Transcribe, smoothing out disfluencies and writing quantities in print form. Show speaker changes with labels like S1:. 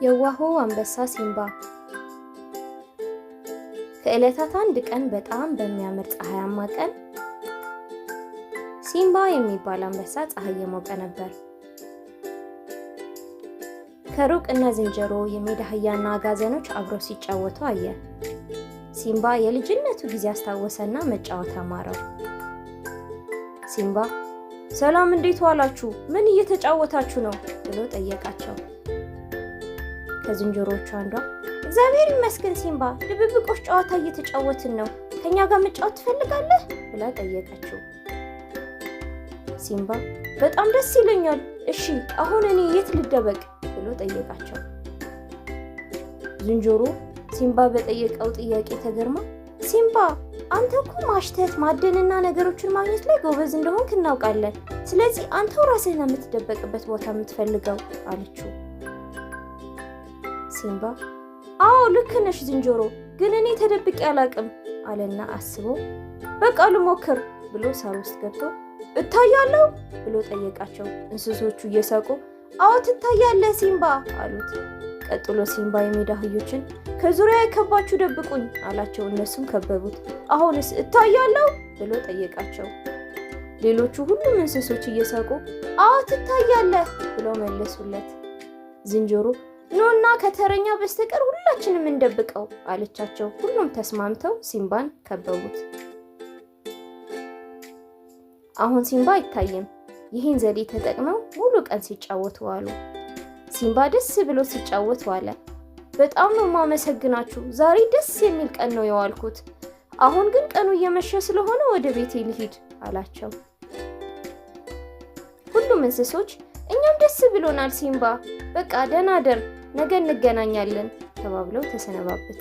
S1: የዋሆ አንበሳ ሲምባ። ከዕለታት አንድ ቀን በጣም በሚያምር ፀሐያማ ቀን ሲምባ የሚባል አንበሳ ፀሐይ የሞቀ ነበር። ከሩቅ እነ ዝንጀሮ፣ የሜዳ አህያና አጋዘኖች አብረው ሲጫወቱ አየ። ሲምባ የልጅነቱ ጊዜ አስታወሰና መጫወት አማረው። ሲምባ ሰላም፣ እንዴት ዋላችሁ? ምን እየተጫወታችሁ ነው? ብሎ ጠየቃቸው። ከዝንጀሮቹ አንዷ እግዚአብሔር ይመስገን ሲምባ፣ ድብብቆሽ ጨዋታ እየተጫወትን ነው። ከኛ ጋር መጫወት ትፈልጋለህ? ብላ ጠየቀችው። ሲምባ በጣም ደስ ይለኛል። እሺ አሁን እኔ የት ልደበቅ? ብሎ ጠየቃቸው። ዝንጀሮ ሲምባ በጠየቀው ጥያቄ ተገርማ ሲምባ አንተ እኮ ማሽተት ማደንና ነገሮችን ማግኘት ላይ ጎበዝ እንደሆንክ እናውቃለን። ስለዚህ አንተው ራስህ ነው የምትደበቅበት ቦታ የምትፈልገው አለችው። ሲምባ አዎ ልክ ነሽ ዝንጀሮ፣ ግን እኔ ተደብቄ አላቅም አለና አስቦ በቃ ልሞክር ብሎ ሳር ውስጥ ገብቶ እታያለሁ ብሎ ጠየቃቸው። እንስሶቹ እየሳቁ አዎ ትታያለህ ሲምባ አሉት። ቀጥሎ ሲምባ የሜዳ አህዮችን ከዙሪያ የከባችሁ ደብቁኝ አላቸው። እነሱም ከበቡት። አሁንስ እታያለሁ ብሎ ጠየቃቸው። ሌሎቹ ሁሉም እንስሶች እየሳቁ አዎ ትታያለህ ብለው መለሱለት። ዝንጀሮ ኑና ከተረኛ በስተቀር ሁላችንም እንደብቀው አለቻቸው። ሁሉም ተስማምተው ሲምባን ከበቡት። አሁን ሲምባ አይታይም። ይህን ዘዴ ተጠቅመው ሙሉ ቀን ሲጫወቱ ዋሉ። ሲምባ ደስ ብሎ ሲጫወት ዋለ። በጣም ነው የማመሰግናችሁ፣ ዛሬ ደስ የሚል ቀን ነው የዋልኩት። አሁን ግን ቀኑ እየመሸ ስለሆነ ወደ ቤቴ ልሂድ አላቸው። ሁሉም እንስሶች እኛም ደስ ብሎናል ሲምባ፣ በቃ ደህና ደር፣ ነገ እንገናኛለን ተባብለው ተሰነባበቱ።